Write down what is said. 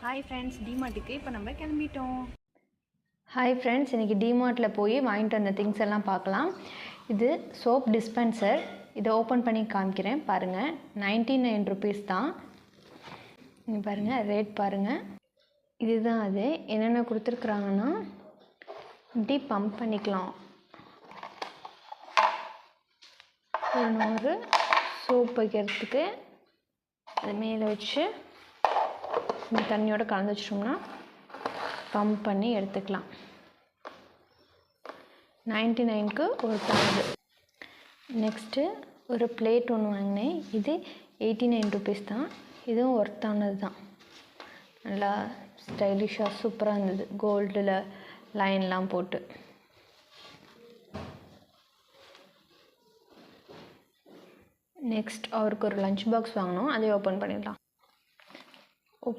Hi friends, டிமார்ட்டுக்கு இப்போ நம்ம கிளம்பிட்டோம். ஹாய் ஃப்ரெண்ட்ஸ், இன்றைக்கி டிமார்ட்டில் போய் வாங்கிட்டு வந்த திங்ஸ் எல்லாம் பார்க்கலாம். இது சோப் டிஸ்பென்சர். இதை ஓப்பன் பண்ணி காமிக்கிறேன் பாருங்கள். 99 ருபீஸ் தான். நீங்கள் பாருங்கள், ரேட் பாருங்கள். இதுதான் அது. என்னென்ன கொடுத்துருக்குறாங்கன்னா, இப்படி பம்ப் பண்ணிக்கலாம். ஒரு சோப் வைக்கிறதுக்கு அது மேலே வச்சு இந்த தண்ணியோடு கலந்து வச்சிட்டோம்னா பம்ப் பண்ணி எடுத்துக்கலாம். 99க்கு ஒரு பவுண்டு. நெக்ஸ்ட்டு ஒரு பிளேட் ஒன்று வாங்கினேன். இது 89 ருபீஸ் தான். இதுவும் ஒர்த்தானது தான். நல்லா ஸ்டைலிஷாக சூப்பராக இருந்தது. கோல்டில் லைன்லாம் போட்டு. நெக்ஸ்ட் அவருக்கு ஒரு லஞ்ச் பாக்ஸ் வாங்கினோம். அதை ஓப்பன் பண்ணிடலாம்.